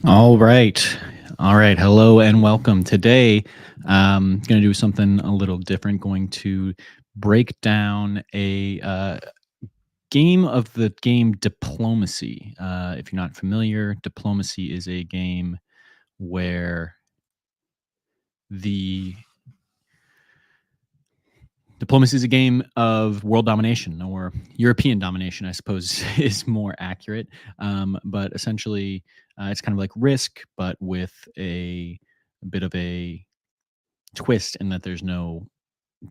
All right. All right. Hello and welcome. Today, going to do something a little different. Going to break down a game of the game Diplomacy. If you're not familiar, Diplomacy is a game where the Diplomacy is a game of world domination, or European domination, I suppose, is more accurate. But essentially, it's kind of like Risk, but with a bit of a twist in that there's no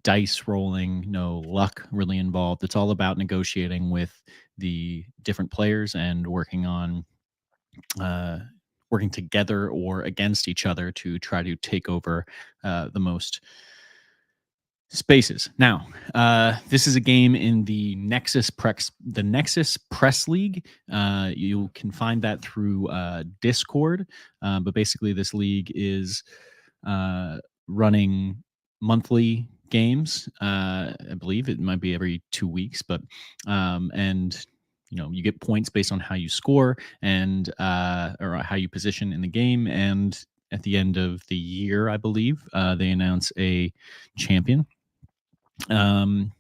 dice rolling, no luck really involved. It's all about negotiating with the different players and uh, working together or against each other to try to take over the most spaces. Now, this is a game in the Nexus Press League. You can find that through Discord, but basically, this league is running monthly games. I believe it might be every 2 weeks, but and you get points based on how you score and or how you position in the game. And at the end of the year, I believe they announce a champion. Um,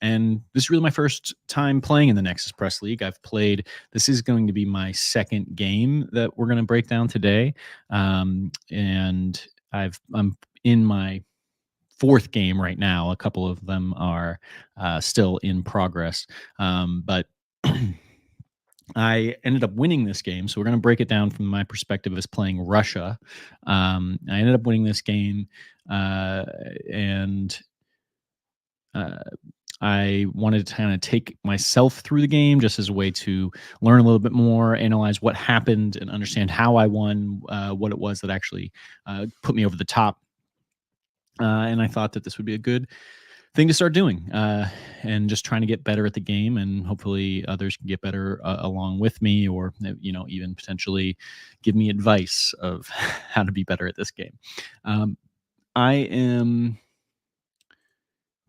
and this is really my first time playing in the Nexus Press League. This is going to be my second game that we're going to break down today. And I'm in my fourth game right now. A couple of them are still in progress. But I ended up winning this game. So we're going to break it down from my perspective as playing Russia. I ended up winning this game. And uh, I wanted to kind of take myself through the game just as a way to learn a little bit more, analyze what happened, and understand how I won, what it was that actually put me over the top. And I thought that this would be a good thing to start doing, and just trying to get better at the game, and hopefully others can get better along with me, or even potentially give me advice of how to be better at this game. I am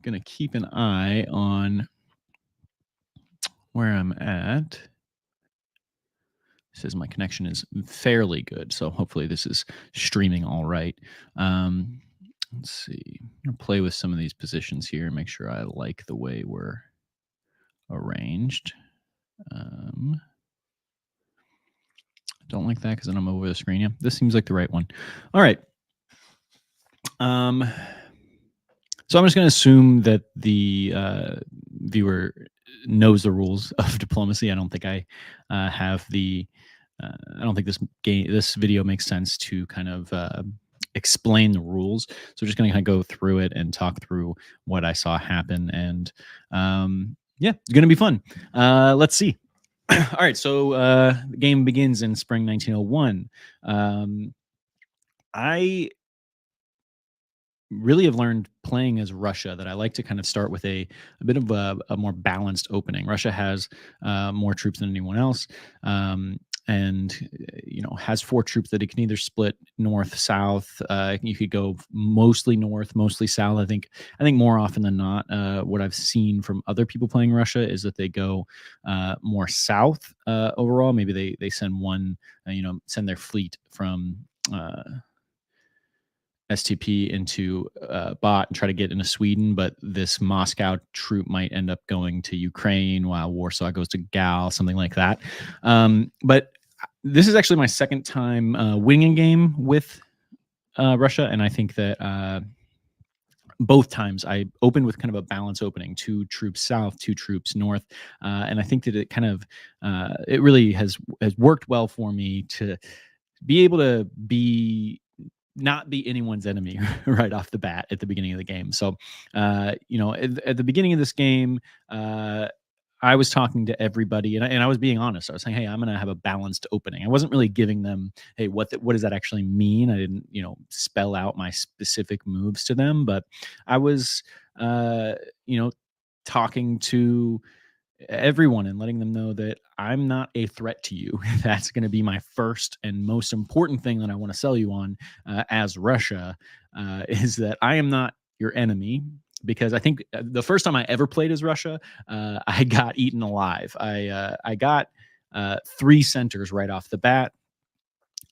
going to keep an eye on where I'm at. It says my connection is fairly good, so hopefully this is streaming all right. Let's see. I'm going to play with some of these positions here and make sure I like the way we're arranged. Don't like that because then I'm over the screen. Yeah, this seems like the right one. All right. So I'm just going to assume that the viewer knows the rules of Diplomacy. I don't think I have the. I don't think this video makes sense to kind of explain the rules. So we're just going to kind of go through it and talk through what I saw happen, and yeah, it's going to be fun. Let's see. All right, so the game begins in spring 1901. I really have learned playing as Russia that I like to kind of start with a bit of a more balanced opening. Russia has more troops than anyone else, and has four troops that it can either split north, south. You could go mostly north, mostly south. I think more often than not, what I've seen from other people playing Russia is that they go more south overall. Maybe they send send their fleet from. STP into bot and try to get into Sweden, but this Moscow troop might end up going to Ukraine while Warsaw goes to Gal, something like that. But this is actually my second time winning a game with Russia, and I think that both times I opened with kind of a balance opening: two troops south, two troops north, and I think that it kind of it really has worked well for me to be able to not be anyone's enemy right off the bat at the beginning of the game. So, at the beginning of this game, I was talking to everybody, and I was being honest. I was saying, "Hey, I'm going to have a balanced opening." I wasn't really giving them, "Hey, what does that actually mean?" I didn't, spell out my specific moves to them, but I was, uh, you know, talking to everyone and letting them know that I'm not a threat to you. That's going to be my first and most important thing that I want to sell you on as Russia, is that I am not your enemy. Because I think the first time I ever played as Russia, I got eaten alive. I got three centers right off the bat.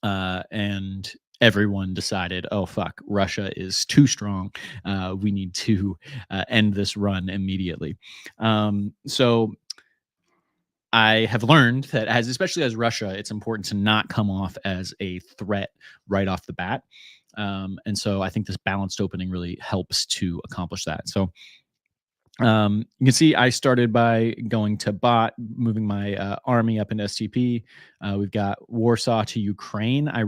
and everyone decided, oh fuck, Russia is too strong. We need to end this run immediately. So I have learned that, as especially as Russia, it's important to not come off as a threat right off the bat. And so I think this balanced opening really helps to accomplish that. So you can see I started by going to bot, moving my army up into STP. We've got Warsaw to Ukraine. I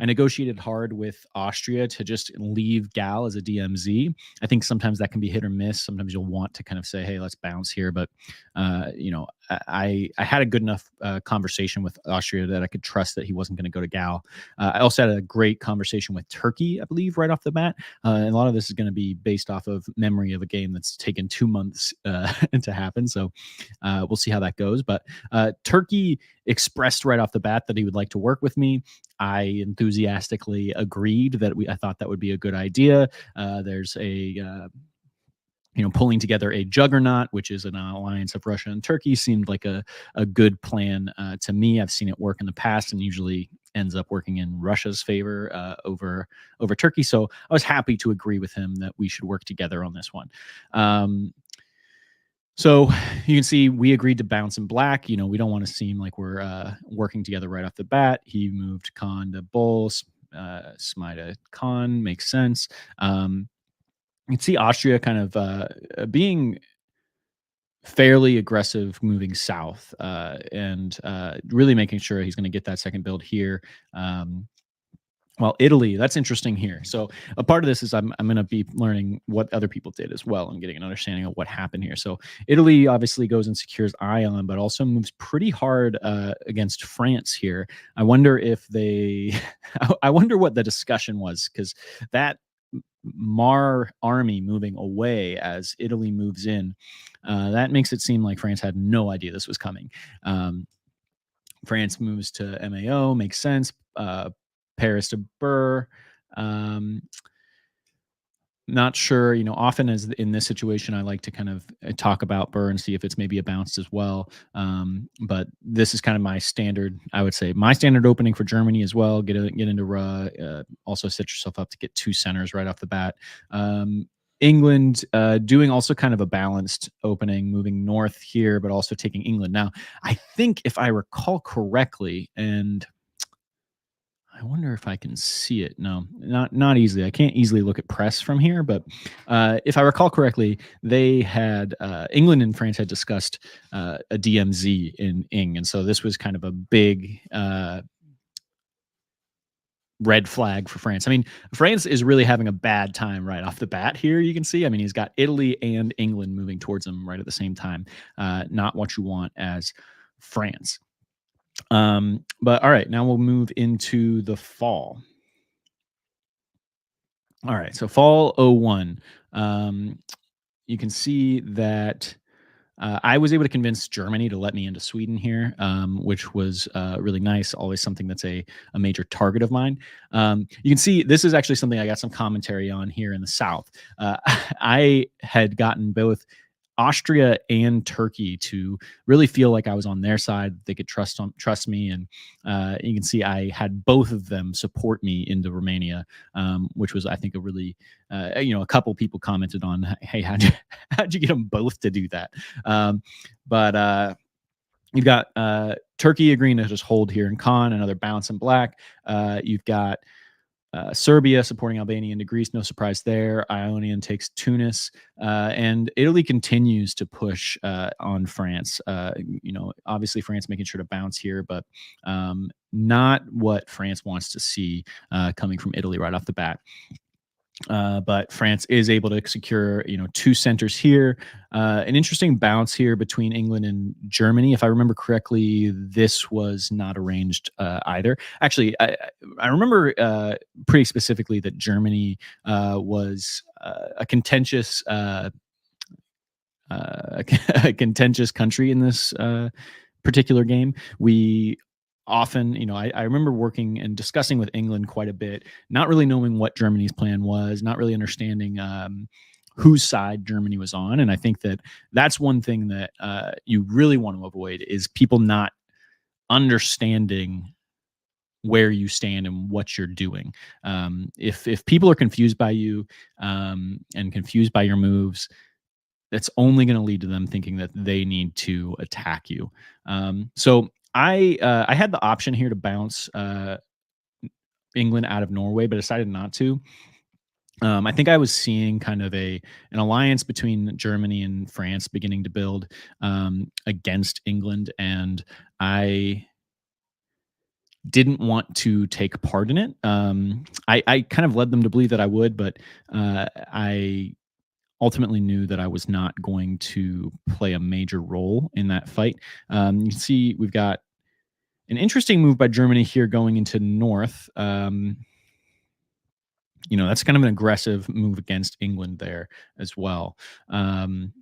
negotiated hard with Austria to just leave Gal as a DMZ. I think sometimes that can be hit or miss. Sometimes you'll want to kind of say, hey, let's bounce here. But I had a good enough conversation with Austria that I could trust that he wasn't going to go to Gal. I also had a great conversation with Turkey, I believe, right off the bat. And a lot of this is going to be based off of memory of a game that's taken 2 months to happen. So we'll see how that goes. But Turkey expressed right off the bat that he would like to work with me. I enthusiastically agreed that I thought that would be a good idea. There's a pulling together a juggernaut, which is an alliance of Russia and Turkey, seemed like a good plan to me. I've seen it work in the past and usually ends up working in Russia's favor over Turkey. So I was happy to agree with him that we should work together on this one. So you can see we agreed to bounce in black. We don't want to seem like we're working together right off the bat. He moved Khan to bull, Smita Khan, makes sense. You can see Austria kind of being fairly aggressive moving south and really making sure he's going to get that second build here. Well, Italy, that's interesting here. So a part of this is I'm going to be learning what other people did as well and getting an understanding of what happened here. So Italy obviously goes and secures Ion, but also moves pretty hard against France here. I wonder if I wonder what the discussion was, because that Mar army moving away as Italy moves in, that makes it seem like France had no idea this was coming. France moves to MAO, makes sense. Paris to Burr. Not sure, often as in this situation, I like to kind of talk about Burr and see if it's maybe a bounce as well. But this is kind of my standard, I would say, my standard opening for Germany as well. Get into also set yourself up to get 2 centers right off the bat. England doing also kind of a balanced opening, moving north here, but also taking England. Now, I think if I recall correctly, and I wonder if I can see it. No, not easily. I can't easily look at press from here, but if I recall correctly, they had England and France had discussed a DMZ in Ing, and so this was kind of a big red flag for France. I mean, France is really having a bad time right off the bat here. You can see, I mean, he's got Italy and England moving towards him right at the same time. Not what you want as France. But all right, now we'll move into the fall. All right, so fall 01. You can see that I was able to convince Germany to let me into Sweden here, which was really nice. Always something that's a major target of mine. You can see this is actually something I got some commentary on here in the South. I had gotten both Austria and Turkey to really feel like I was on their side. They could trust me, and you can see I had both of them support me into Romania, which was, I think, a really a couple people commented on, hey, how'd you get them both to do that? But you've got Turkey agreeing to just hold here in Khan, another bounce in black. You've got Serbia supporting Albania into Greece, no surprise there. Ionian takes Tunis, and Italy continues to push on France. Obviously France making sure to bounce here, but not what France wants to see coming from Italy right off the bat. But France is able to secure, 2 centers here. An interesting bounce here between England and Germany. If I remember correctly, this was not arranged either. Actually, I remember pretty specifically that Germany was a contentious a contentious country in this particular game. We often, I remember working and discussing with England quite a bit, not really knowing what Germany's plan was, not really understanding whose side Germany was on. And I think that that's one thing that you really want to avoid, is people not understanding where you stand and what you're doing. If people are confused by you and confused by your moves, that's only going to lead to them thinking that they need to attack you. So I had the option here to bounce England out of Norway, but decided not to. I think I was seeing kind of an alliance between Germany and France beginning to build against England, and I didn't want to take part in it. I kind of led them to believe that I would, but I ultimately knew that I was not going to play a major role in that fight. You can see we've got an interesting move by Germany here going into north. That's kind of an aggressive move against England there as well. And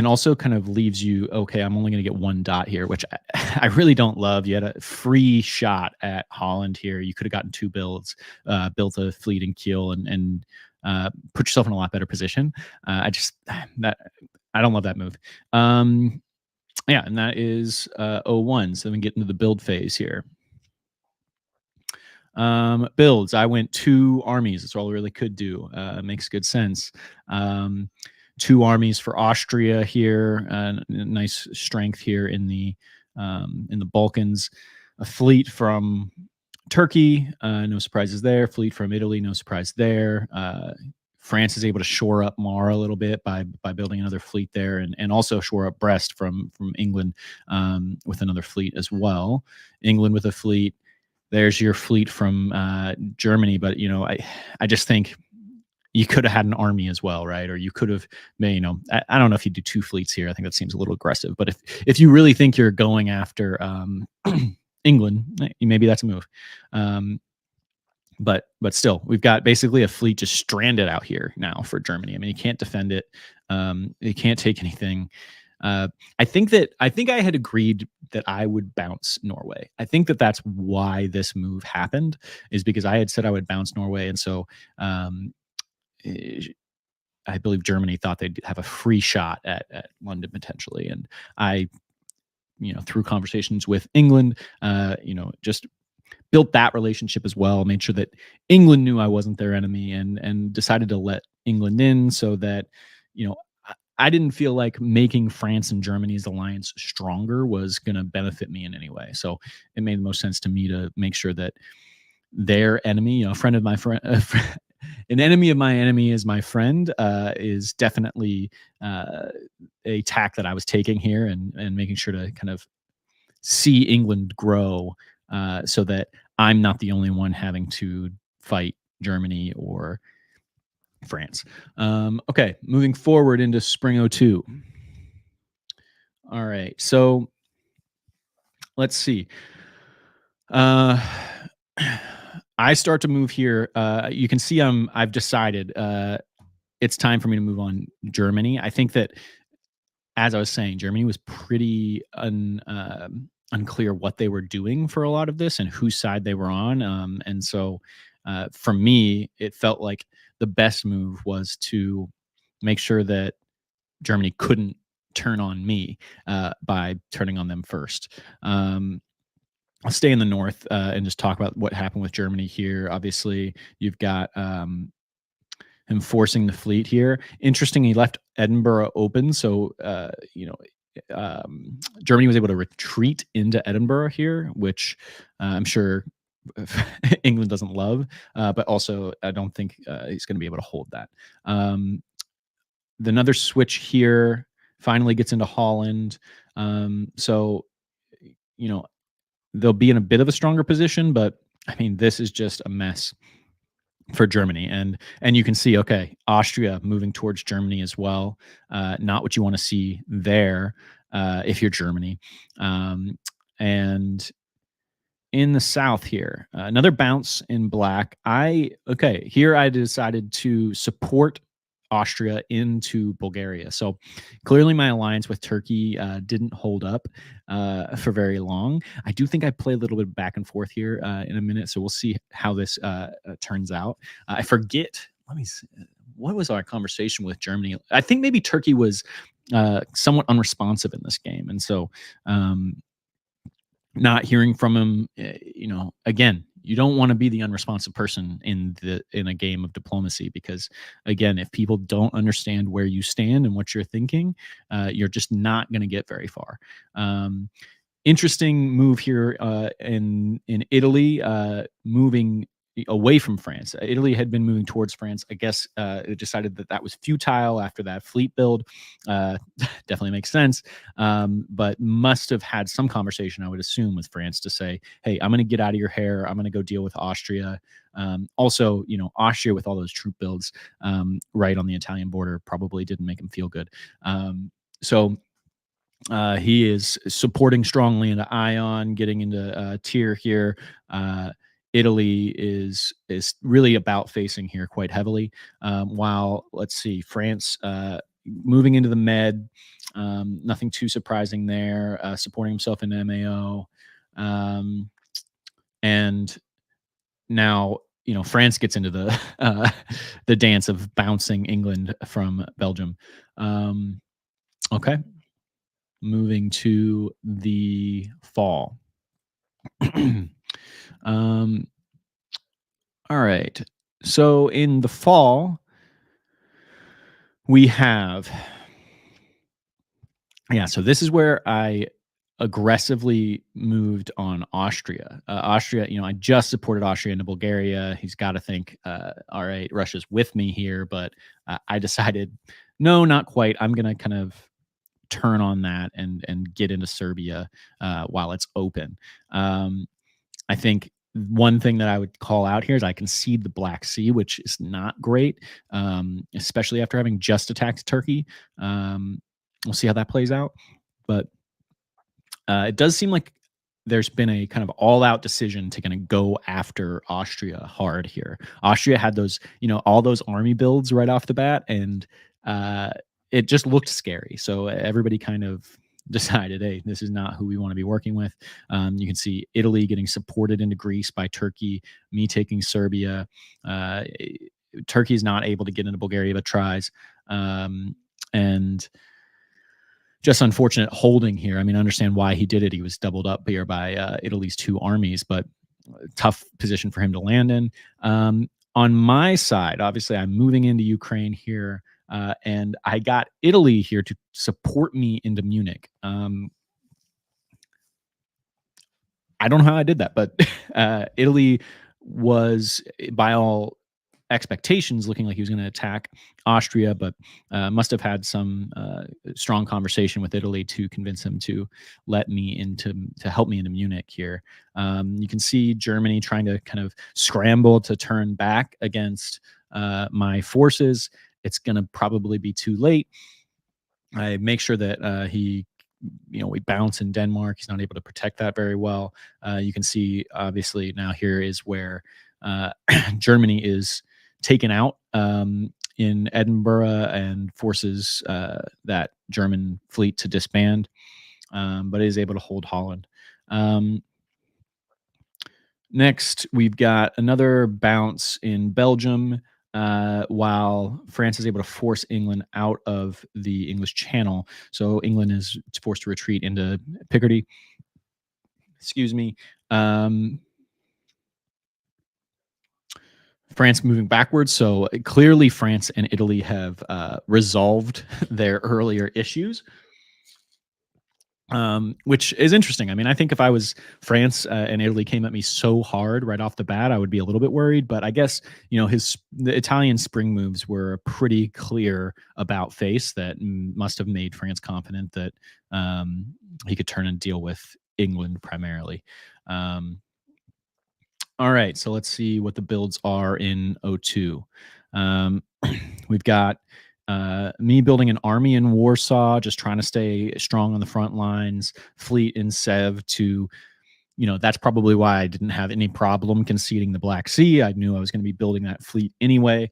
also kind of leaves you, okay, I'm only going to get one dot here, which I really don't love. You had a free shot at Holland here. You could have gotten 2 builds, built a fleet in Kiel, and put yourself in a lot better position. I don't love that move. Yeah, and that is 0-1. So then we get into the build phase here. Builds. I went 2 armies. That's all I really could do. Makes good sense. 2 armies for Austria here. Nice strength here in the Balkans. A fleet from Turkey. No surprises there. Fleet from Italy. No surprise there. France is able to shore up Mar a little bit by building another fleet there, and also shore up Brest from England with another fleet as well. England with a fleet. There's your fleet from Germany, but I just think you could have had an army as well, right? Or you could have, I don't know if you do 2 fleets here. I think that seems a little aggressive. But if you really think you're going after England, maybe that's a move. But still, we've got basically a fleet just stranded out here now for Germany. I mean, you can't defend it. You can't take anything. I think I had agreed that I would bounce Norway. I think that's why this move happened, is because I had said I would bounce Norway, and so I believe Germany thought they'd have a free shot at London potentially, and I, through conversations with England, just built that relationship as well. Made sure that England knew I wasn't their enemy, and decided to let England in so that I didn't feel like making France and Germany's alliance stronger was going to benefit me in any way. So it made the most sense to me to make sure that their enemy, a friend of my friend, an enemy of my enemy is my friend, is definitely a tack that I was taking here, and making sure to kind of see England grow so that I'm not the only one having to fight Germany or France. Okay, moving forward into spring 02. All right, so let's see. I start to move here. You can see I've decided it's time for me to move on Germany. I think that, as I was saying, Germany was pretty unclear what they were doing for a lot of this and whose side they were on. And so for me, it felt like the best move was to make sure that Germany couldn't turn on me by turning on them first. I'll stay in the north and just talk about what happened with Germany here. Obviously, you've got him forcing the fleet here. Interesting, he left Edinburgh open, so Germany was able to retreat into Edinburgh here, which I'm sure England doesn't love, but also I don't think he's going to be able to hold that. Another switch here finally gets into Holland. So, they'll be in a bit of a stronger position, but I mean, this is just a mess for Germany. And you can see, okay, Austria moving towards Germany as well. Not what you want to see there if you're Germany. And in the south here, another bounce in black. Here I decided to support Austria into Bulgaria. So clearly my alliance with Turkey didn't hold up for very long. I do think I play a little bit back and forth here in a minute, so we'll see how this turns out. I forget, let me see, what was our conversation with Germany? I think maybe Turkey was somewhat unresponsive in this game, and so not hearing from him, again, you don't want to be the unresponsive person in a game of diplomacy, because again, if people don't understand where you stand and what you're thinking, you're just not going to get very far. Interesting move here in Italy, moving away from France. Italy had been moving towards France. I guess it decided that that was futile after that fleet build. Definitely makes sense, but must have had some conversation, I would assume, with France to say, "Hey, I'm going to get out of your hair. I'm going to go deal with Austria." Also, Austria with all those troop builds right on the Italian border probably didn't make him feel good. So he is supporting strongly into Ion, getting into tier here. Italy is really about facing here quite heavily. While let's see, France moving into the Med, nothing too surprising there. Supporting himself in MAO, and now France gets into the the dance of bouncing England from Belgium. Okay. Moving to the fall. um, all right. So in the fall, we have, so this is where I aggressively moved on Austria. Austria, I just supported Austria into Bulgaria. He's got to think, all right, Russia's with me here, but I decided, no, not quite. I'm going to kind of turn on that and get into Serbia while it's open. I think one thing that I would call out here is I concede the Black Sea, which is not great, especially after having just attacked Turkey. We'll see how that plays out, but it does seem like there's been a kind of all-out decision to kind of go after Austria hard here. Austria had those, all those army builds right off the bat, and it just looked scary. So everybody kind of decided, hey, this is not who we want to be working with. You can see Italy getting supported into Greece by Turkey, me taking Serbia. Turkey is not able to get into Bulgaria, but tries. And just unfortunate holding here. I mean, I understand why he did it. He was doubled up here by Italy's two armies, but tough position for him to land in. On my side, obviously, I'm moving into Ukraine here, and I got Italy here to support me into Munich. I don't know how I did that, but Italy was, by all expectations, looking like he was going to attack Austria, but must have had some strong conversation with Italy to convince him to let me to help me into Munich here. You can see Germany trying to kind of scramble to turn back against my forces. It's going to probably be too late. I make sure that we bounce in Denmark. He's not able to protect that very well. You can see, obviously, now here is where Germany is taken out in Edinburgh and forces that German fleet to disband, but is able to hold Holland. Next, we've got another bounce in Belgium, while France is able to force England out of the English Channel. So England is forced to retreat into Picardy. Excuse me. France moving backwards. So clearly France and Italy have resolved their earlier issues, which is interesting. I mean, I think if I was France and Italy came at me so hard right off the bat, I would be a little bit worried. But I guess, the Italian spring moves were pretty clear about face that must have made France confident that he could turn and deal with England primarily. All right, so let's see what the builds are in O2. We've got me building an army in Warsaw, just trying to stay strong on the front lines, fleet in Sev to, that's probably why I didn't have any problem conceding the Black Sea. I knew I was going to be building that fleet anyway.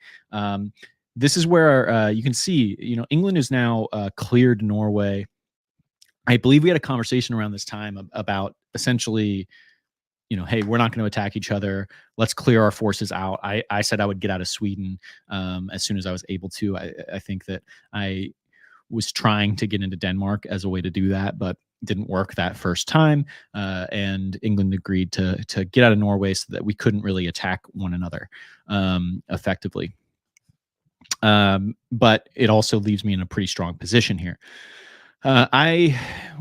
This is where you can see, England is now cleared Norway. I believe we had a conversation around this time about essentially, hey, we're not going to attack each other. Let's clear our forces out. I said I would get out of Sweden as soon as I was able to. I think that I was trying to get into Denmark as a way to do that, but didn't work that first time, and England agreed to get out of Norway so that we couldn't really attack one another effectively. But it also leaves me in a pretty strong position here. Those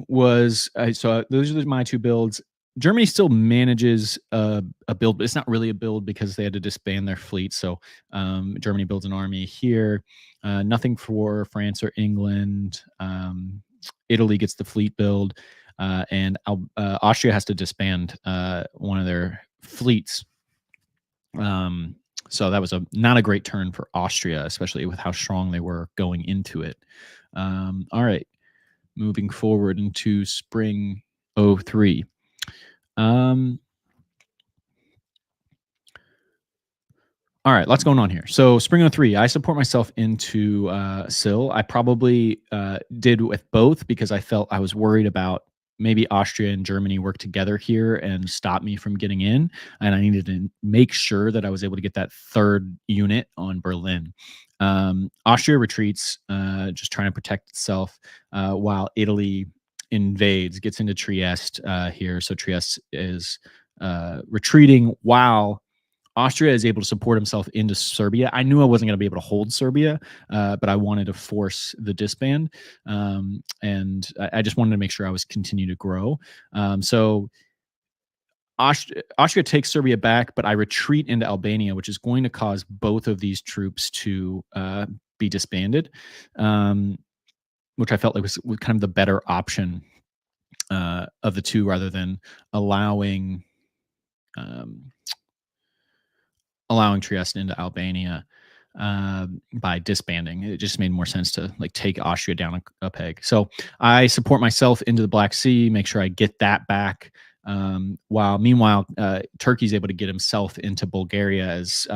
are my two builds. Germany still manages a build, but it's not really a build because they had to disband their fleet. So Germany builds an army here. Nothing for France or England. Italy gets the fleet build, and Austria has to disband one of their fleets. So that was not a great turn for Austria, especially with how strong they were going into it. All right, moving forward into spring 03. All right, lots going on here. So spring 03, I support myself into SIL. I probably did with both because I felt I was worried about maybe Austria and Germany work together here and stop me from getting in. And I needed to make sure that I was able to get that third unit on Berlin. Austria retreats, just trying to protect itself, while Italy invades, gets into Trieste here. So Trieste is retreating while Austria is able to support himself into Serbia. I knew I wasn't going to be able to hold Serbia, but I wanted to force the disband, and I just wanted to make sure I was continue to grow. So Austria takes Serbia back, but I retreat into Albania, which is going to cause both of these troops to be disbanded, which I felt like was kind of the better option of the two, rather than allowing. Allowing Trieste into Albania by disbanding. It just made more sense to like take Austria down a peg. So I support myself into the Black Sea, make sure I get that back. While meanwhile, Turkey's able to get himself into Bulgaria as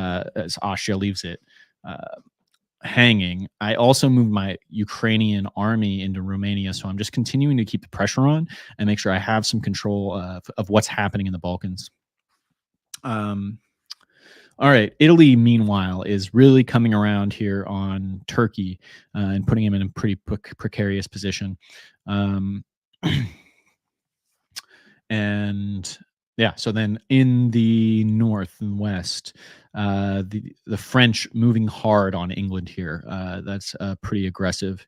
Austria leaves it hanging. I also moved my Ukrainian army into Romania, so I'm just continuing to keep the pressure on and make sure I have some control of what's happening in the Balkans. All right. Italy, meanwhile, is really coming around here on Turkey and putting him in a pretty precarious position. And yeah, so then in the north and west, the French moving hard on England here. That's a pretty aggressive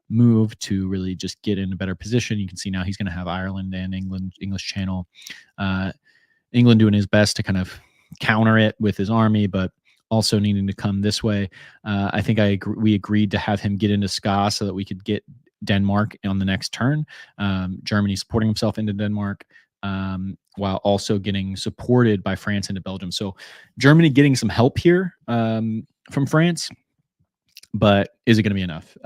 move to really just get in a better position. You can see now he's going to have Ireland and English Channel. England doing his best to kind of counter it with his army, but also needing to come this way. I think we agreed to have him get into Ska so that we could get Denmark on the next turn. Germany supporting himself into Denmark, while also getting supported by France into Belgium. So Germany getting some help here from France, but is it going to be enough?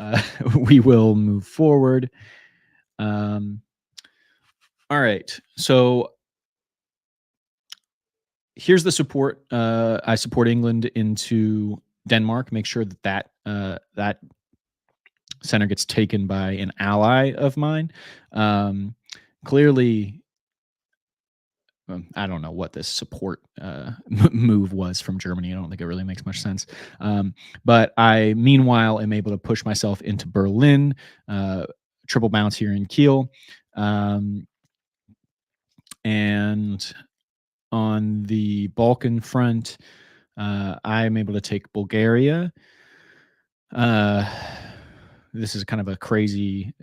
We will move forward. All right. So here's the support. I support England into Denmark. Make sure that that center gets taken by an ally of mine. Clearly, I don't know what this support move was from Germany. I don't think it really makes much sense. But I, meanwhile, am able to push myself into Berlin, triple bounce here in Kiel. And on the Balkan front, I'm able to take Bulgaria. This is kind of a crazy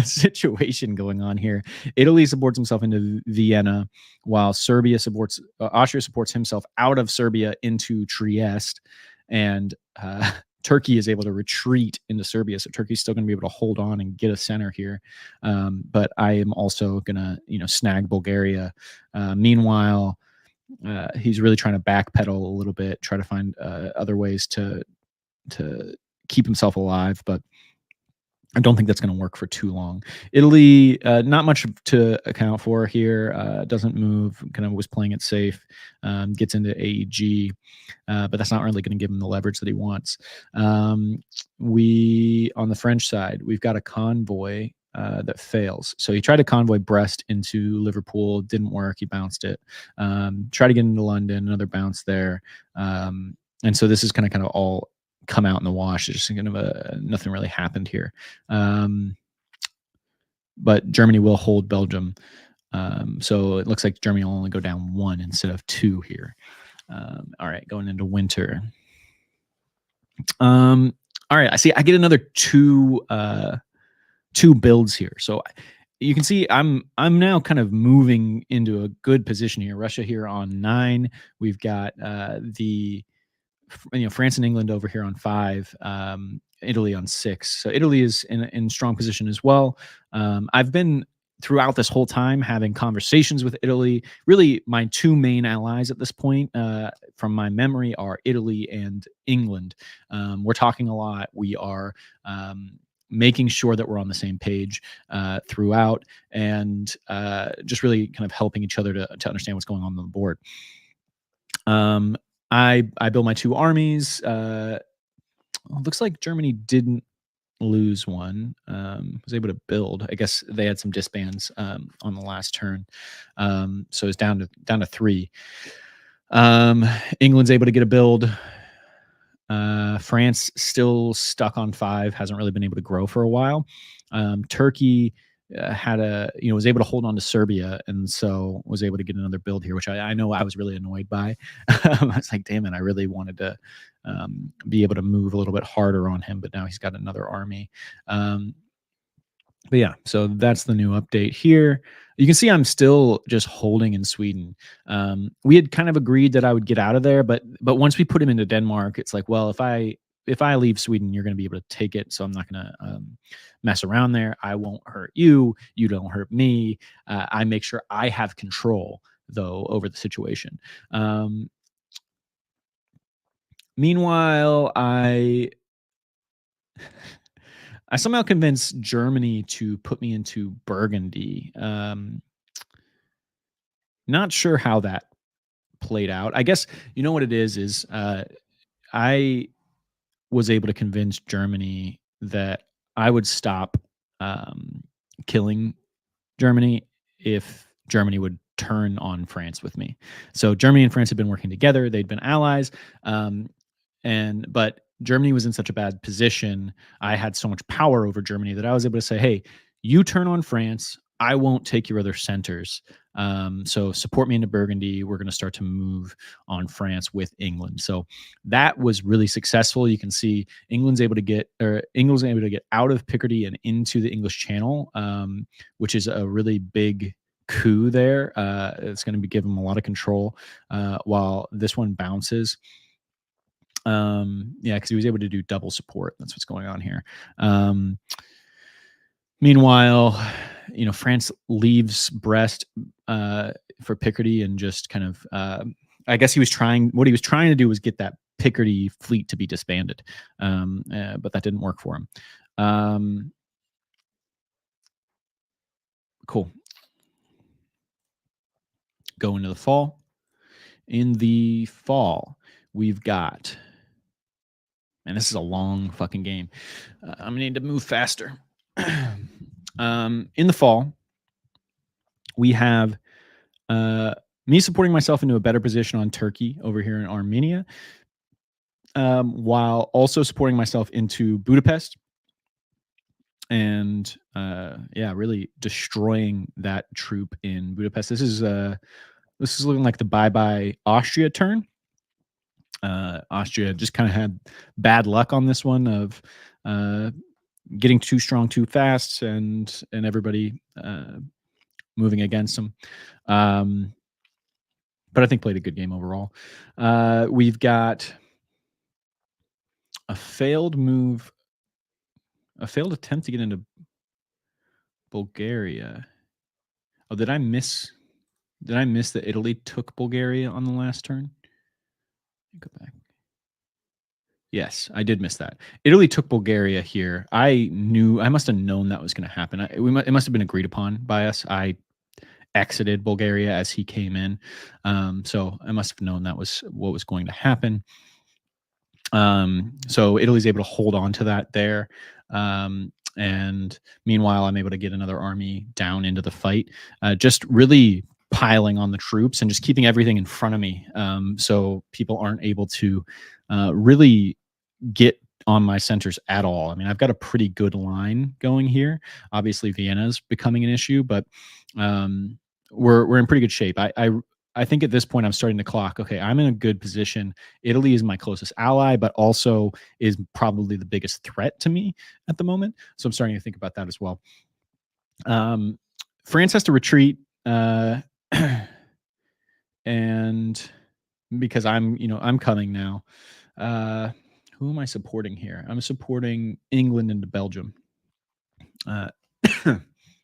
situation going on here. Italy supports himself into Vienna, while Austria supports himself out of Serbia into Trieste, and Turkey is able to retreat into Serbia. So Turkey's still going to be able to hold on and get a center here. But I am also going to, snag Bulgaria. Meanwhile, he's really trying to backpedal a little bit, try to find other ways to keep himself alive, but I don't think that's going to work for too long. Italy, not much to account for here. Doesn't move. Kind of was playing it safe. Gets into AEG, but that's not really going to give him the leverage that he wants. We, on the French side, we've got a convoy that fails. So he tried to convoy Brest into Liverpool. Didn't work. He bounced it. Tried to get into London. Another bounce there. And so this is kind of all come out in the wash. It's just kind of nothing really happened here. but Germany will hold Belgium. So it looks like Germany will only go down 1 instead of 2 here. All right, going into winter. All right, I see. I get another two builds here. So you can see I'm now kind of moving into a good position here. Russia here on 9. We've got France and England over here on 5. Italy on 6. So Italy is in strong position as well. I've been throughout this whole time having conversations with Italy. Really, my two main allies at this point, from my memory, are Italy and England. We're talking a lot. We are making sure that we're on the same page throughout, and just really kind of helping each other to understand what's going on the board. I build my 2 armies. Looks like Germany didn't lose one. Was able to build. I guess they had some disbands on the last turn, so it's down to 3. England's able to get a build. France still stuck on 5. Hasn't really been able to grow for a while. Turkey was able to hold on to Serbia, and so was able to get another build here, which I know I was really annoyed by. I was like, damn it, I really wanted to be able to move a little bit harder on him, but now he's got another army. But yeah, so that's the new update here. You can see I'm still just holding in Sweden. We had kind of agreed that I would get out of there, but once we put him into Denmark, it's like, well, if I leave Sweden, you're going to be able to take it. So I'm not going to mess around there. I won't hurt you. You don't hurt me. I make sure I have control, though, over the situation. Meanwhile, I somehow convinced Germany to put me into Burgundy. Not sure how that played out. I guess you know what it is I was able to convince Germany that I would stop killing Germany if Germany would turn on France with me. So Germany and France had been working together; they'd been allies, but Germany was in such a bad position. I had so much power over Germany that I was able to say, "Hey, you turn on France. I won't take your other centers. So support me into Burgundy. We're going to start to move on France with England." So that was really successful. You can see England's able to get out of Picardy and into the English Channel, which is a really big coup there. It's going to give them a lot of control while this one bounces. Because he was able to do double support. That's what's going on here. Meanwhile, France leaves Brest for Picardy and just kind of, I guess what he was trying to do was get that Picardy fleet to be disbanded, but that didn't work for him. Cool. Go into the fall. In the fall, we've got, and this is a long fucking game. I'm gonna need to move faster. In the fall, we have me supporting myself into a better position on Turkey over here in Armenia, while also supporting myself into Budapest and really destroying that troop in Budapest. This is looking like the bye Austria turn. Austria just kind of had bad luck on this one of getting too strong too fast and everybody moving against them. But I think played a good game overall. We've got a failed attempt to get into Bulgaria. Oh, did I miss that Italy took Bulgaria on the last turn? Go back. Yes, I did miss that. Italy took Bulgaria here. I must have known that was going to happen. It must have been agreed upon by us. I exited Bulgaria as he came in. So I must have known that was what was going to happen. So Italy's able to hold on to that there. And meanwhile, I'm able to get another army down into the fight, just really piling on the troops and just keeping everything in front of me. So people aren't able to really get on my centers at all. I mean, I've got a pretty good line going here. Obviously, Vienna's becoming an issue, but um, we're in pretty good shape. I think at this point I'm starting to clock. Okay, I'm in a good position. Italy is my closest ally, but also is probably the biggest threat to me at the moment. So I'm starting to think about that as well. Um, France has to retreat, and because I'm coming now. Uh, who am I supporting here? I'm supporting England into Belgium. Uh,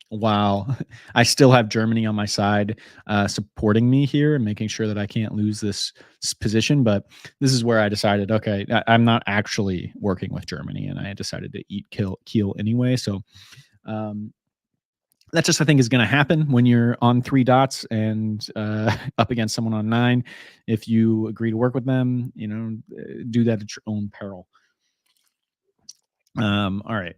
while I still have Germany on my side, supporting me here and making sure that I can't lose this position. But this is where I decided, okay, I'm not actually working with Germany, and I decided to eat keel anyway. So um, that just I think is going to happen when you're on 3 dots and up against someone on 9. If you agree to work with them, do that at your own peril. All right.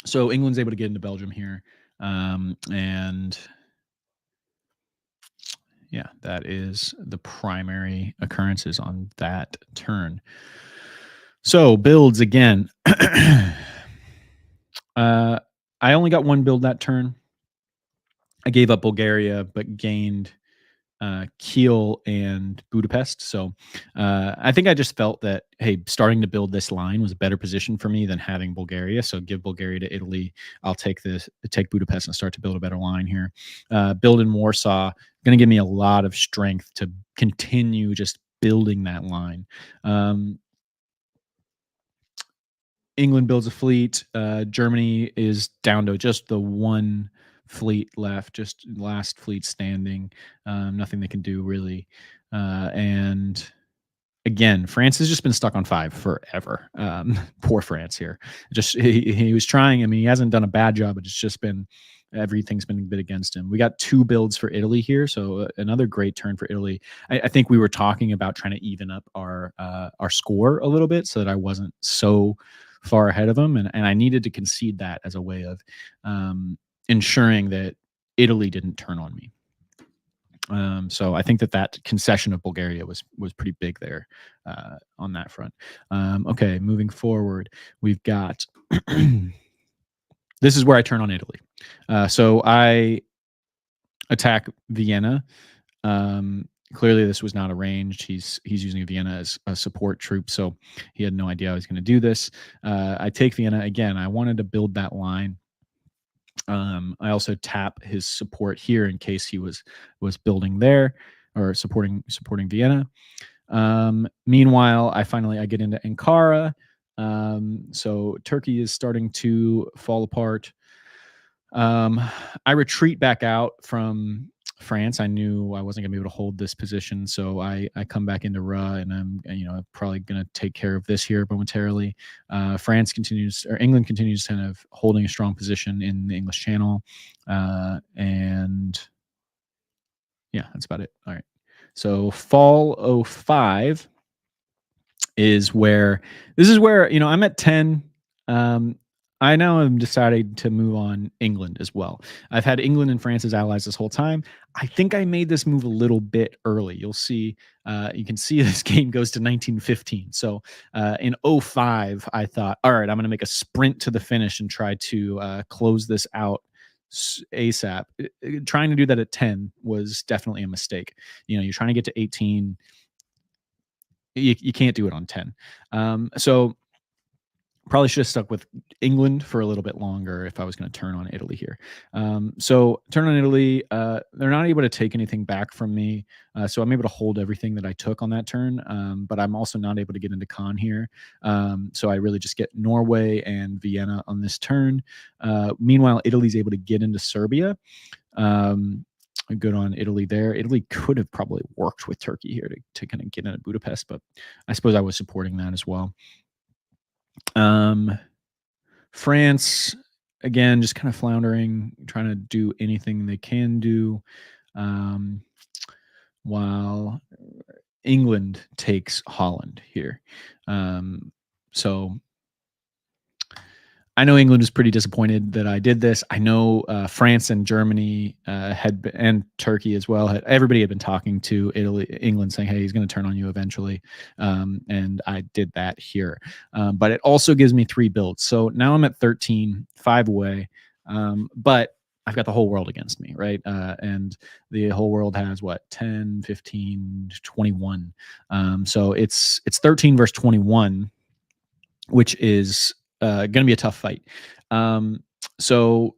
So England's able to get into Belgium here, and yeah, that is the primary occurrences on that turn. So builds again. I only got 1 build that turn. I gave up Bulgaria, but gained Kiel and Budapest. So I think I just felt that, hey, starting to build this line was a better position for me than having Bulgaria. So give Bulgaria to Italy. I'll take Budapest and start to build a better line here. Build in Warsaw, going to give me a lot of strength to continue just building that line. England builds a fleet. Germany is down to just the 1 fleet left, just last fleet standing. Nothing they can do really. And again, France has just been stuck on 5 forever. Poor France here. Just he was trying. I mean, he hasn't done a bad job, but it's just been everything's been a bit against him. We got 2 builds for Italy here, so another great turn for Italy. I think we were talking about trying to even up our score a little bit so that I wasn't so far ahead of them, and I needed to concede that as a way of ensuring that Italy didn't turn on me. So I think that concession of Bulgaria was pretty big there on that front. Okay, moving forward, we've got this is where I turn on Italy. So I attack Vienna. Clearly, this was not arranged. He's using Vienna as a support troop, so he had no idea I was going to do this. I take Vienna again. I wanted to build that line. I also tap his support here in case he was building there or supporting Vienna. Meanwhile, I get into Ankara. So Turkey is starting to fall apart. I retreat back out from France. I knew I wasn't going to be able to hold this position, so I come back into Ra, and I'm probably going to take care of this here momentarily. England continues kind of holding a strong position in the English Channel, and yeah, that's about it. All right, so fall 05 is where I'm at 10. I now am decided to move on England as well. I've had England and France as allies this whole time. I think I made this move a little bit early. You'll see, you can see this game goes to 1915. So in 05, I thought, all right, I'm going to make a sprint to the finish and try to close this out ASAP. Trying to do that at 10 was definitely a mistake. You're trying to get to 18. You can't do it on 10. So probably should have stuck with England for a little bit longer if I was going to turn on Italy here. So turn on Italy. They're not able to take anything back from me. So I'm able to hold everything that I took on that turn. But I'm also not able to get into Con here. So I really just get Norway and Vienna on this turn. Meanwhile, Italy's able to get into Serbia. Good on Italy there. Italy could have probably worked with Turkey here to kind of get into Budapest, but I suppose I was supporting that as well. France, again, just kind of floundering, trying to do anything they can do, while England takes Holland here. So I know England was pretty disappointed that I did this. I know France and Germany and Turkey as well. Everybody had been talking to England, saying, "Hey, he's going to turn on you eventually," and I did that here. But it also gives me 3 builds, so now I'm at 13, 5 away. But I've got the whole world against me, right? And the whole world has what, 10, 15, 21. So it's 13 versus 21, which is going to be a tough fight. So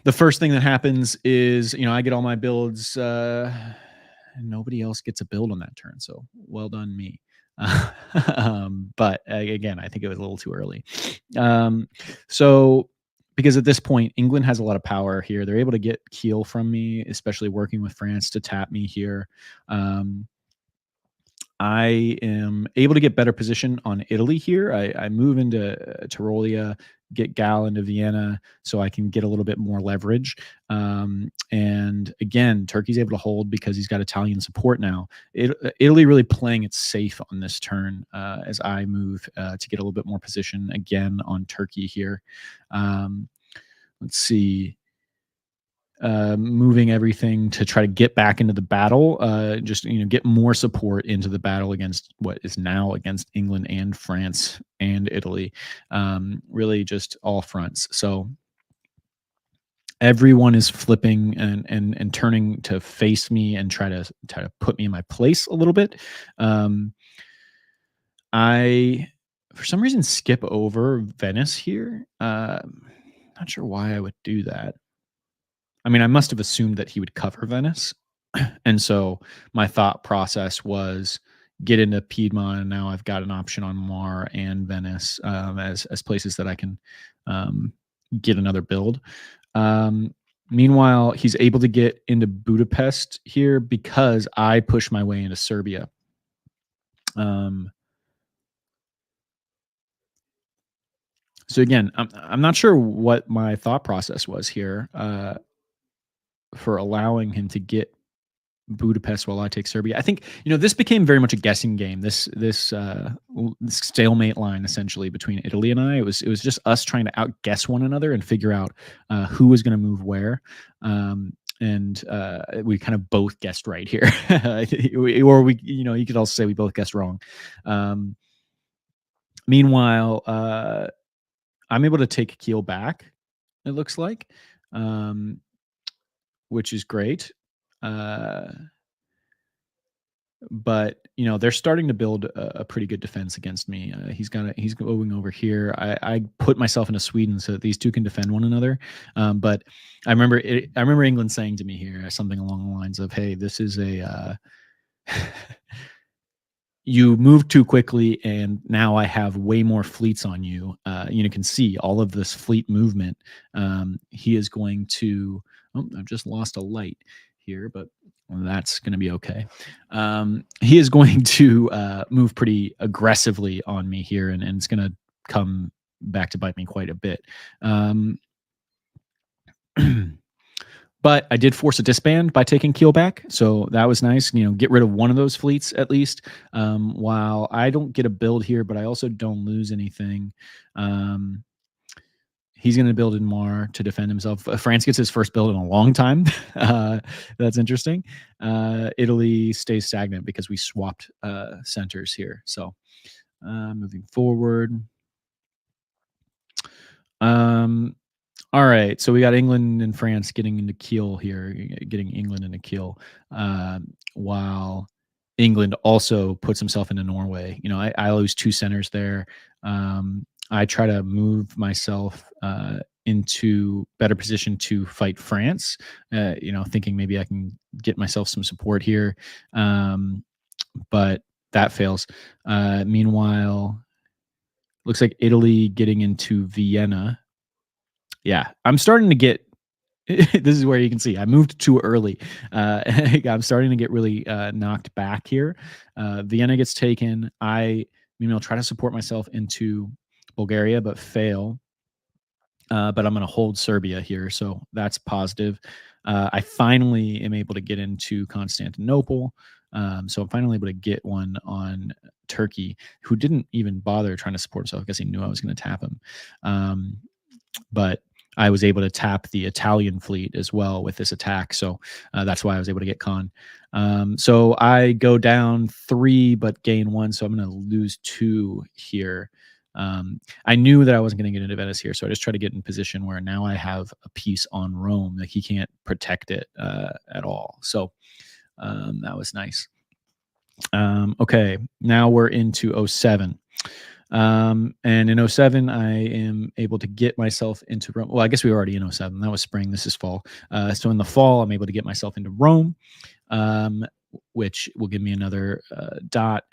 the first thing that happens is, I get all my builds. Nobody else gets a build on that turn, so well done me. But again, I think it was a little too early. So because at this point, England has a lot of power here. They're able to get Kiel from me, especially working with France to tap me here. I am able to get better position on Italy here. I move into Tyrolia, get Gal into Vienna, so I can get a little bit more leverage. And again, Turkey's able to hold because he's got Italian support now. Italy really playing it safe on this turn as I move to get a little bit more position again on Turkey here. Let's see. Moving everything to try to get back into the battle, just get more support into the battle against what is now against England and France and Italy, really just all fronts. So everyone is flipping and turning to face me and try to put me in my place a little bit. I, for some reason, skip over Venice here. Not sure why I would do that. I mean, I must have assumed that he would cover Venice. And so my thought process was get into Piedmont, and now I've got an option on Mar and Venice as places that I can get another build. Meanwhile, he's able to get into Budapest here because I push my way into Serbia. So again, I'm not sure what my thought process was here for allowing him to get Budapest while I take Serbia. I think this became very much a guessing game. This stalemate line essentially between Italy and I. It was just us trying to outguess one another and figure out who was going to move where. And we kind of both guessed right here, or we you could also say we both guessed wrong. Meanwhile, I'm able to take Kiel back. It looks like, which is great. But they're starting to build a pretty good defense against me. He's going over here. I put myself into Sweden so that these two can defend one another. But I remember England saying to me here something along the lines of, "Hey, this is a you moved too quickly, and now I have way more fleets on you. You can see all of this fleet movement. He is going to. Oh, I've just lost a light here, but that's going to be okay. He is going to move pretty aggressively on me here, and it's going to come back to bite me quite a bit. But I did force a disband by taking Kiel back, so that was nice. Get rid of one of those fleets at least. While I don't get a build here, but I also don't lose anything. He's going to build in Mar to defend himself. France gets his first build in a long time. That's interesting. Italy stays stagnant because we swapped centers here. So moving forward. All right, so we got England and France getting into Kiel here, getting England into Kiel, while England also puts himself into Norway. I lose 2 centers there. I try to move myself into better position to fight France, thinking maybe I can get myself some support here, but that fails. Meanwhile, looks like Italy getting into Vienna. Yeah, I'm starting to get this is where you can see I moved too early. I'm starting to get really knocked back here. Vienna gets taken. I try to support myself into Bulgaria, but fail. But I'm going to hold Serbia here, so that's positive. I finally am able to get into Constantinople. So I'm finally able to get one on Turkey, who didn't even bother trying to support himself because he knew I was going to tap him. But I was able to tap the Italian fleet as well with this attack. So that's why I was able to get Khan. So I go down 3, but gain 1. So I'm going to lose 2 here. I knew that I wasn't going to get into Venice here. So I just try to get in position where now I have a piece on Rome. Like he can't protect it at all. So that was nice. Okay, now we're into 07. And in 07, I am able to get myself into Rome. Well, I guess we were already in 07. That was spring. This is fall. So in the fall, I'm able to get myself into Rome, which will give me another dot.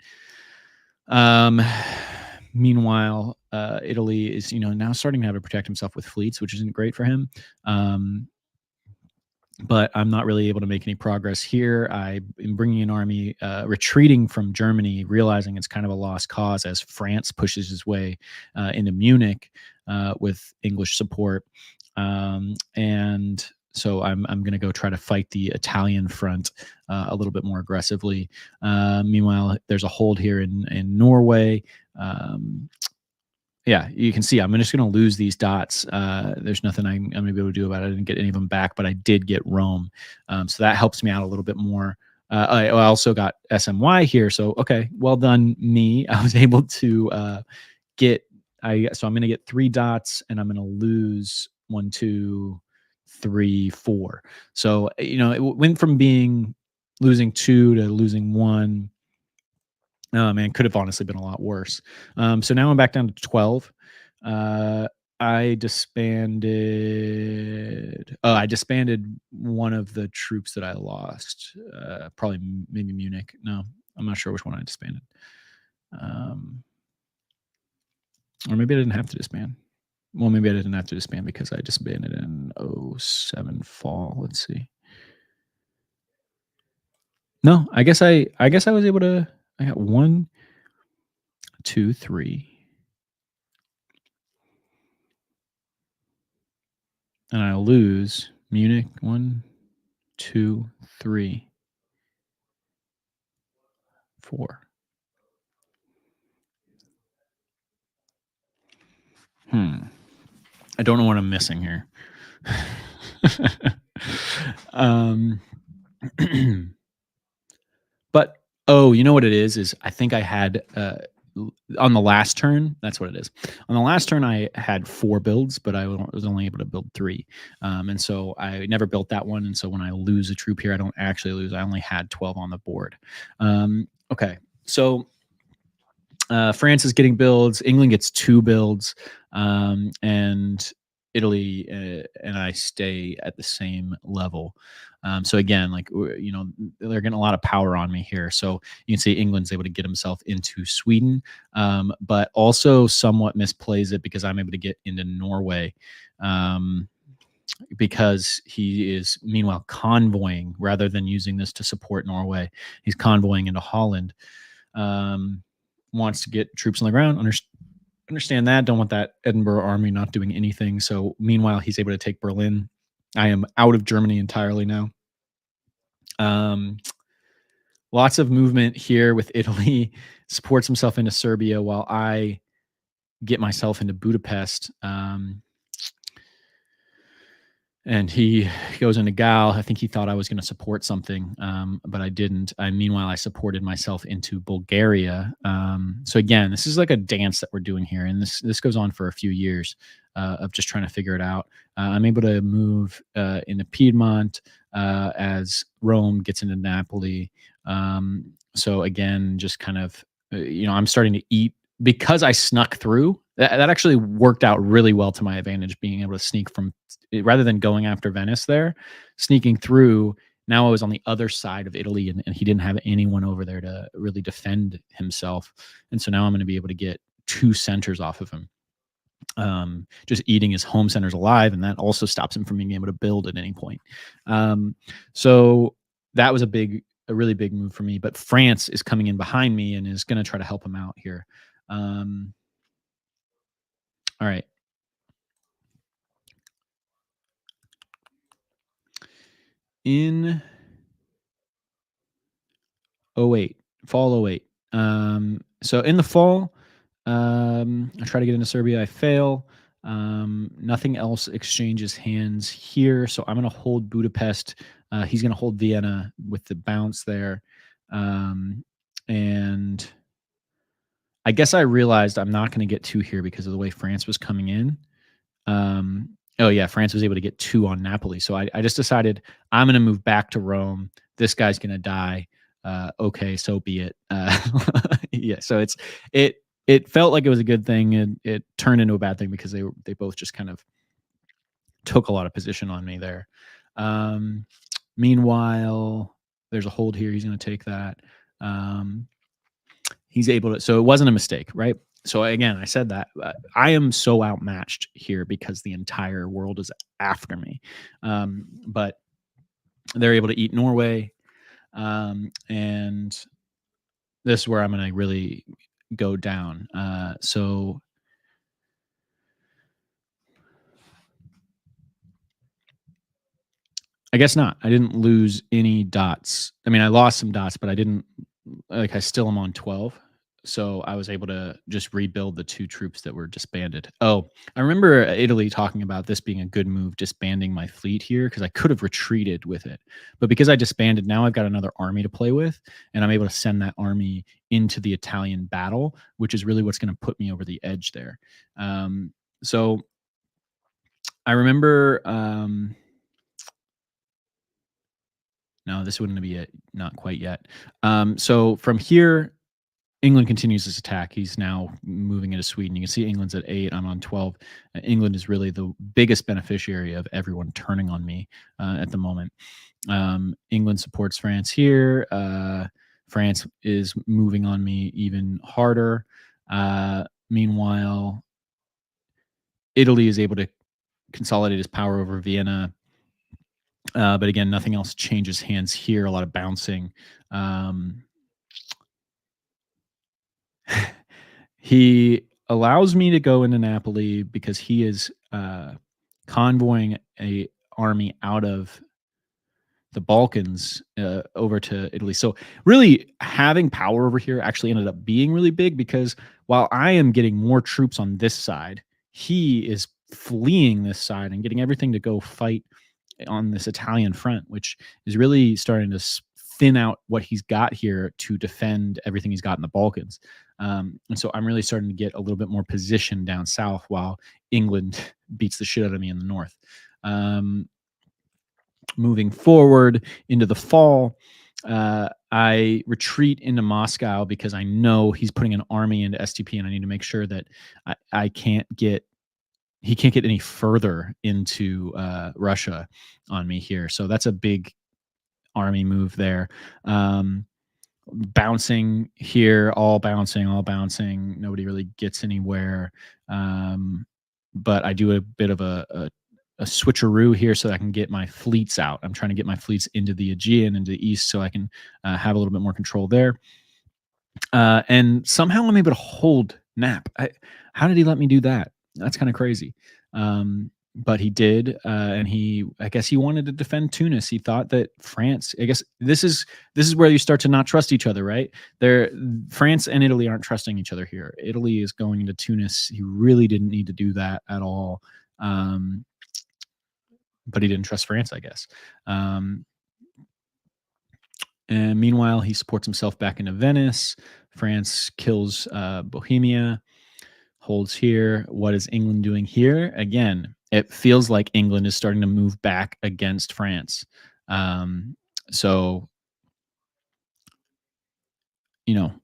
Meanwhile, Italy is, now starting to have to protect himself with fleets, which isn't great for him. But I'm not really able to make any progress here. I am bringing an army, retreating from Germany, realizing it's kind of a lost cause as France pushes his way into Munich with English support. And so I'm going to go try to fight the Italian front a little bit more aggressively. Meanwhile, there's a hold here in Norway. Yeah, you can see I'm just going to lose these dots. There's nothing I'm going to be able to do about it. I didn't get any of them back, but I did get Rome. So that helps me out a little bit more. I also got SMY here. So, okay, well done, me. I was able to so I'm going to get 3 dots and I'm going to lose 1, 2, 3, 4. So, it went from losing 2 to losing 1. Oh man, could have honestly been a lot worse. So now I'm back down to 12. I disbanded. Oh, I disbanded one of the troops that I lost. Probably maybe Munich. No, I'm not sure which one I disbanded. Or maybe I didn't have to disband. Well, maybe I didn't have to disband because I disbanded in 07 fall. Let's see. No, I guess I was able to. I got 1, 2, 3. And I lose Munich 1, 2, 3, 4. I don't know what I'm missing here. um, but you know what it is? Is I think I had on the last turn. That's what it is. On the last turn, I had 4 builds, but I was only able to build 3, and so I never built that one. And so when I lose a troop here, I don't actually lose. I only had 12 on the board. Okay, so France is getting builds. England gets 2 builds, and Italy and I stay at the same level. So again, they're getting a lot of power on me here. So you can see England's able to get himself into Sweden, but also somewhat misplays it because I'm able to get into Norway. Because he is meanwhile convoying rather than using this to support Norway. He's convoying into Holland. Wants to get troops on the ground. Understand that. Don't want that Edinburgh army not doing anything. So meanwhile, he's able to take Berlin. I am out of Germany entirely now. Lots of movement here with Italy. Supports himself into Serbia while I get myself into Budapest. And he goes into Gal. I think he thought I was going to support something, but I didn't. Meanwhile, I supported myself into Bulgaria. So again, this is like a dance that we're doing here, and this goes on for a few years of just trying to figure it out. I'm able to move into Piedmont as Rome gets into Napoli. So again, just kind of, I'm starting to eat because I snuck through. That actually worked out really well to my advantage, being able to sneak from, rather than going after Venice there, sneaking through. Now I was on the other side of Italy, and he didn't have anyone over there to really defend himself. And so now I'm going to be able to get 2 centers off of him, just eating his home centers alive. And that also stops him from being able to build at any point. So that was a really big move for me. But France is coming in behind me and is going to try to help him out here. All right. In '08, fall '08. So in the fall, I try to get into Serbia. I fail. Nothing else exchanges hands here. So I'm going to hold Budapest. He's going to hold Vienna with the bounce there. And I guess I realized I'm not going to get two here because of the way France was coming in. Oh yeah, France was able to get two on Napoli. So I just decided I'm going to move back to Rome. This guy's going to die. Okay, so be it. Yeah, so it felt like it was a good thing, and it turned into a bad thing because they both just kind of took a lot of position on me there. Um, Meanwhile, there's a hold here. He's going to take that. Um, he's able to. So it wasn't a mistake, right? So again, I said that I am so outmatched here because the entire world is after me. But they're able to eat Norway, and this is where I'm going to really go down. So I guess not. I didn't lose any dots. I mean, I lost some dots, but I didn't like I still am on 12. So I was able to just rebuild the two troops that were disbanded. Oh, I remember Italy talking about this being a good move, disbanding my fleet here because I could have retreated with it. But because I disbanded, now I've got another army to play with, and I'm able to send that army into the Italian battle, which is really what's going to put me over the edge there. So I remember no, this wouldn't be it. Not quite yet. So from here, England continues his attack. He's now moving into Sweden. You can see England's at 8. I'm on 12. England is really the biggest beneficiary of everyone turning on me at the moment. England supports France here. France is moving on me even harder. Meanwhile, Italy is able to consolidate his power over Vienna. But again, nothing else changes hands here. A lot of bouncing. He allows me to go into Napoli because he is convoying a army out of the Balkans over to Italy. So really having power over here actually ended up being really big because while I am getting more troops on this side, he is fleeing this side and getting everything to go fight on this Italian front, which is really starting to thin out what he's got here to defend everything he's got in the Balkans. And so I'm really starting to get a little bit more position down south while England beats the shit out of me in the north. Moving forward into the fall, I retreat into Moscow because I know he's putting an army into STP, and I need to make sure that I can't get he can't get any further into Russia on me here. So that's a big army move there. Bouncing here, all bouncing, all bouncing. Nobody really gets anywhere. But I do a bit of a switcheroo here so that I can get my fleets out. I'm trying to get my fleets into the Aegean, into the east, so I can have a little bit more control there. And somehow I'm able to hold Nap. How did he let me do that? That's kind of crazy. But he did, and I guess he wanted to defend Tunis. He thought that France. I guess this is where you start to not trust each other, right? France and Italy aren't trusting each other here. Italy is going into Tunis. He really didn't need to do that at all. But he didn't trust France, I guess. And meanwhile, he supports himself back into Venice. France kills Bohemia, holds here. What is England doing here? Again, it feels like England is starting to move back against France. So,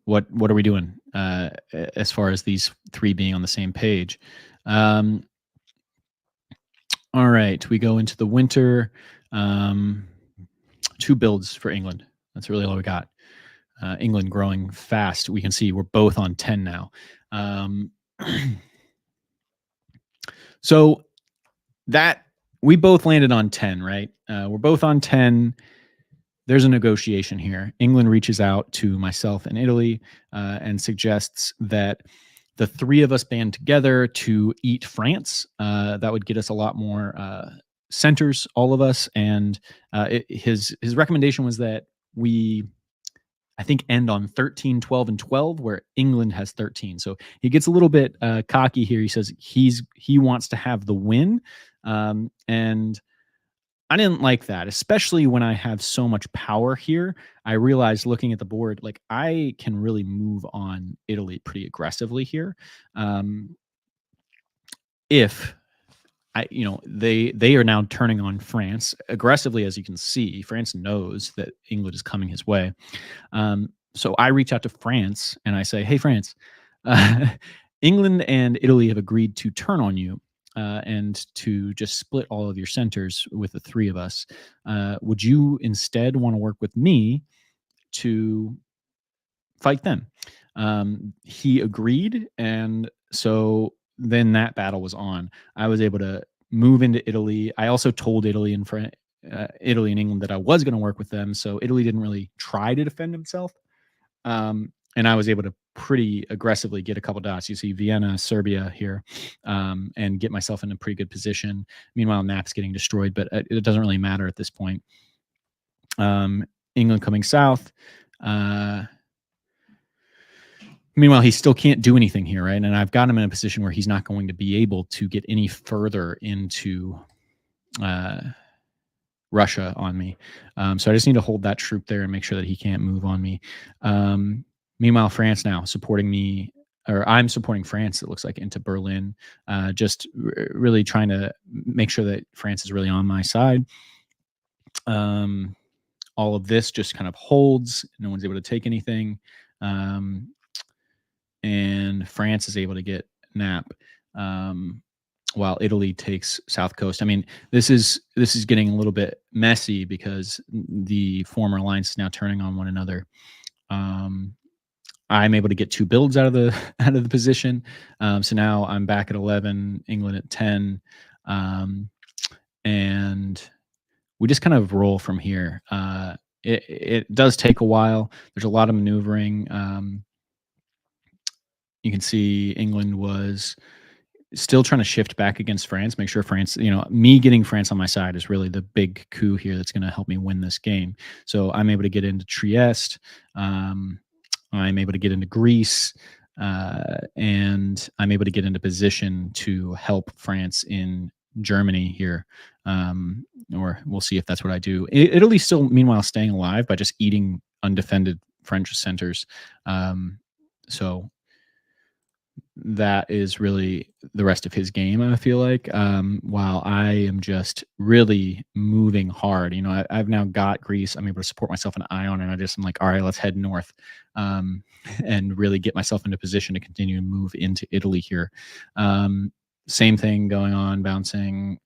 what are we doing as far as these three being on the same page? All right, we go into the winter. 2 builds for England. That's really all we got. England growing fast. We can see we're both on 10 now. So that we both landed on 10, right? We're both on 10. There's a negotiation here. England reaches out to myself and Italy and suggests that the three of us band together to eat France. That would get us a lot more centers, all of us. And his recommendation was that we I think, end on 13, 12, and 12, where England has 13. So he gets a little bit cocky here. He says he wants to have the win, and I didn't like that, especially when I have so much power here. I realized, looking at the board, like, I can really move on Italy pretty aggressively here. Um, if they are now turning on France aggressively, as you can see. France knows that England is coming his way. So I reach out to France and I say, "Hey, France, uh, England and Italy have agreed to turn on you and to just split all of your centers with the three of us. Would you instead want to work with me to fight them?" He agreed, and so then that battle was on. I was able to move into Italy. I also told Italy and England that I was going to work with them. So Italy didn't really try to defend himself, and I was able to pretty aggressively get a couple dots. You see Vienna, Serbia here, and get myself in a pretty good position. Meanwhile, Nap's getting destroyed, but it doesn't really matter at this point. England coming south. Meanwhile, he still can't do anything here, right? And I've got him in a position where he's not going to be able to get any further into Russia on me. So I just need to hold that troop there and make sure that he can't move on me. Meanwhile, France now supporting me, or I'm supporting France, it looks like, into Berlin, just really trying to make sure that France is really on my side. All of this just kind of holds. No one's able to take anything. And France is able to get Nap, while Italy takes South Coast. I mean, this is getting a little bit messy because the former alliance is now turning on one another. I'm able to get 2 builds out of the position, so now I'm back at 11, England at 10, and we just kind of roll from here. It does take a while. There's a lot of maneuvering. You can see England was still trying to shift back against France, make sure France, me getting France on my side is really the big coup here that's going to help me win this game. So I'm able to get into Trieste. I'm able to get into Greece. And I'm able to get into position to help France in Germany here. Or we'll see if that's what I do. Italy's still, meanwhile, staying alive by just eating undefended French centers. So that is really the rest of his game, I feel like, while I am just really moving hard. I've now got Greece. I'm able to support myself in Ion, and I'm like, all right, let's head north, and really get myself into position to continue to move into Italy here. Same thing going on, bouncing.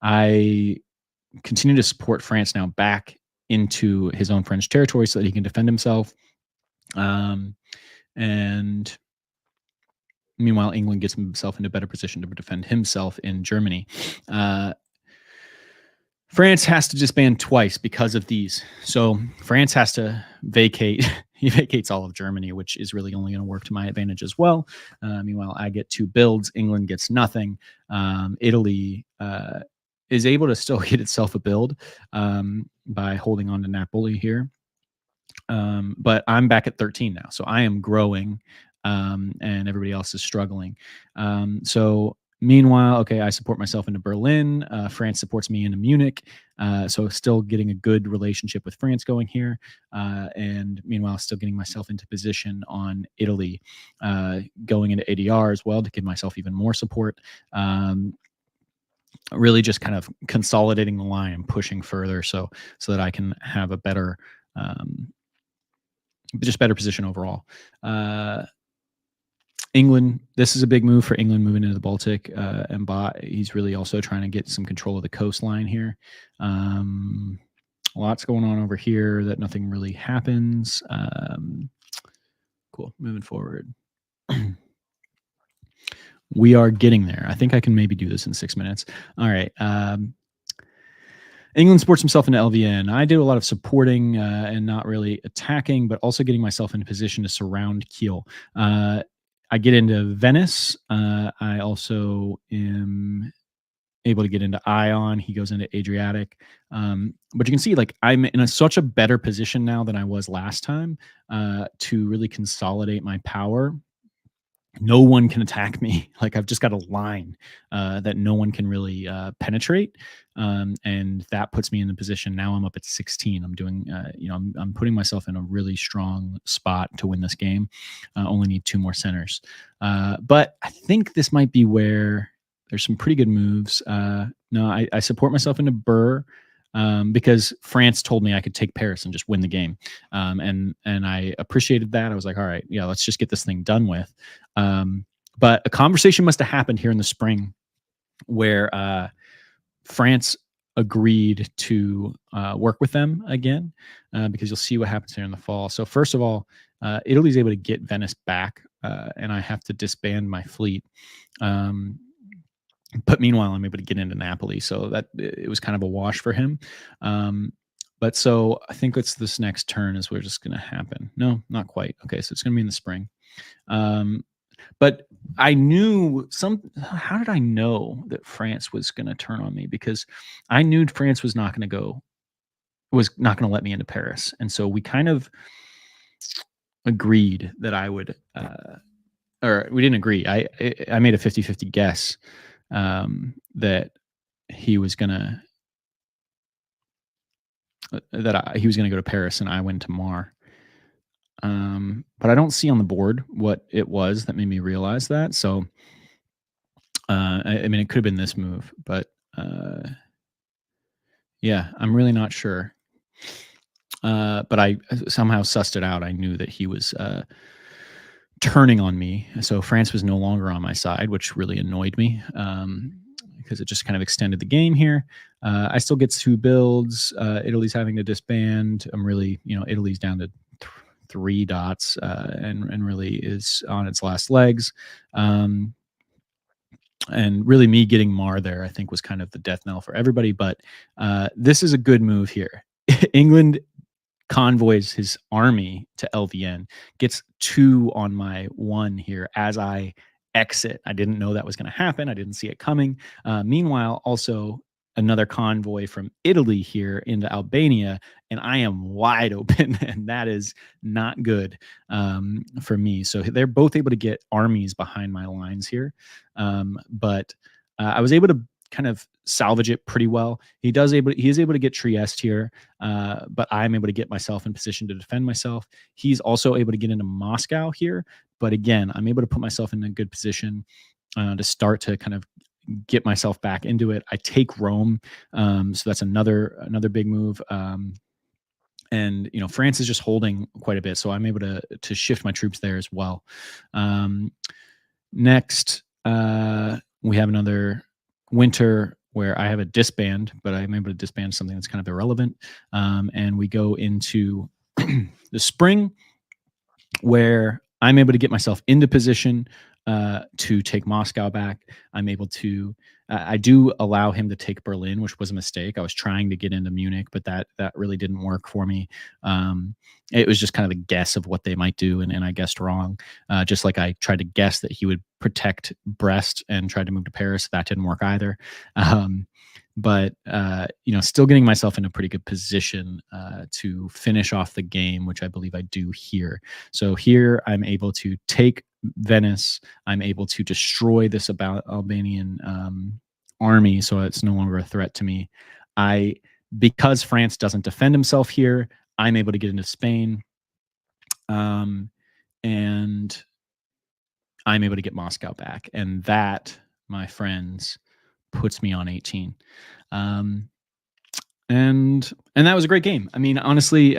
I continue to support France now back into his own French territory so that he can defend himself. And meanwhile, England gets himself into a better position to defend himself in Germany. France has to disband twice because of these. So France has to vacate. He vacates all of Germany, which is really only going to work to my advantage as well. Meanwhile, I get 2 builds. England gets nothing. Italy is able to still get itself a build by holding on to Napoli here. But I'm back at 13 now. So I am growing. And everybody else is struggling. So meanwhile, okay, I support myself into Berlin. France supports me into Munich. So still getting a good relationship with France going here. And meanwhile, still getting myself into position on Italy, going into ADR as well to give myself even more support. Really just kind of consolidating the line and pushing further so that I can have a better, just better position overall. England, this is a big move for England moving into the Baltic. And he's really also trying to get some control of the coastline here. Lots going on over here that nothing really happens. Cool. Moving forward. We are getting there. I think I can maybe do this in 6 minutes. All right. England supports himself into LVN. I do a lot of supporting and not really attacking, but also getting myself in a position to surround Kiel. I get into Venice. I also am able to get into Ion. He goes into Adriatic. But you can see, like, I'm in such a better position now than I was last time to really consolidate my power. No one can attack me. Like, I've just got a line that no one can really penetrate, and that puts me in the position. Now I'm up at 16. I'm doing, I'm putting myself in a really strong spot to win this game. Only need 2 more centers, but I think this might be where there's some pretty good moves. No, I support myself into Burr. Because France told me I could take Paris and just win the game, and I appreciated that. I was like, all right, yeah, let's just get this thing done with. But a conversation must have happened here in the spring where France agreed to work with them again, because you'll see what happens here in the fall. So first of all, Italy's able to get Venice back, and I have to disband my fleet. But meanwhile, I'm able to get into Napoli, so that it was kind of a wash for him. But so I think it's this next turn is where it's just going to happen. No, not quite. Okay, so it's going to be in the spring. But I knew how did I know that France was going to turn on me? Because I knew France was not going to let me into Paris. And so we kind of agreed that I would, or we didn't agree. I made a 50-50 guess that he was going to, he was going to go to Paris and I went to Mar. But I don't see on the board what it was that made me realize that. So, I mean, it could have been this move, but yeah, I'm really not sure. But I somehow sussed it out. I knew that he was turning on me. So France was no longer on my side, which really annoyed me, because it just kind of extended the game here. I still get 2 builds. Italy's having to disband. I'm really, Italy's down to 3 dots, and really is on its last legs. And really me getting Mar there, I think, was kind of the death knell for everybody. But this is a good move here. England convoys his army to LVN, gets 2 on my 1 here as I exit. I didn't know that was going to happen. I didn't see it coming. Meanwhile, also another convoy from Italy here into Albania, and I am wide open, and that is not good for me. So they're both able to get armies behind my lines here, but I was able to kind of salvage it pretty well. He is able to get Trieste here, but I'm able to get myself in position to defend myself. He's also able to get into Moscow here, but again, I'm able to put myself in a good position to start to kind of get myself back into it. I take Rome, so that's another big move. And France is just holding quite a bit, so I'm able to shift my troops there as well. Next, we have another winter where I have a disband, but I'm able to disband something that's kind of irrelevant. And we go into the spring where I'm able to get myself into position to take Moscow back. I'm able to, I do allow him to take Berlin, which was a mistake. I was trying to get into Munich, but that really didn't work for me. It was just kind of a guess of what they might do, and I guessed wrong. Just like I tried to guess that he would protect Brest and tried to move to Paris. That didn't work either. But still getting myself in a pretty good position to finish off the game, which I believe I do here. So here I'm able to take Venice. I'm able to destroy this Albanian army, so it's no longer a threat to me. Because France doesn't defend himself here, I'm able to get into Spain, and I'm able to get Moscow back, and that, my friends, puts me on 18. And that was a great game. I mean, honestly,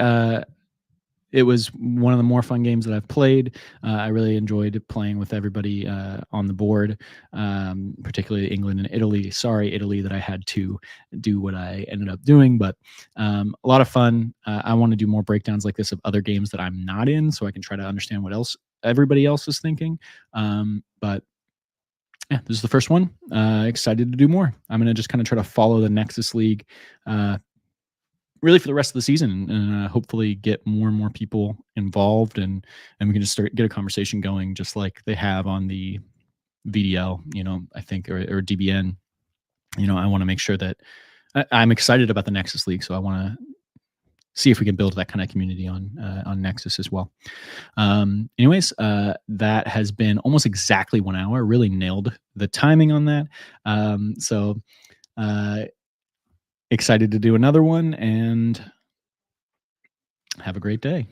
it was one of the more fun games that I've played. I really enjoyed playing with everybody on the board, particularly England and Italy. Sorry, Italy, that I had to do what I ended up doing, but a lot of fun. I want to do more breakdowns like this of other games that I'm not in, so I can try to understand what else everybody else is thinking. But yeah, this is the first one. Excited to do more. I'm going to just kind of try to follow the Nexus League really for the rest of the season, and hopefully get more and more people involved, and we can just get a conversation going, just like they have on the VDL, I think, or DBN. I want to make sure that I'm excited about the Nexus League, so I want to see if we can build that kind of community on Nexus as well. Anyways, that has been almost exactly 1 hour. Really nailed the timing on that. So uh, excited to do another one, and have a great day.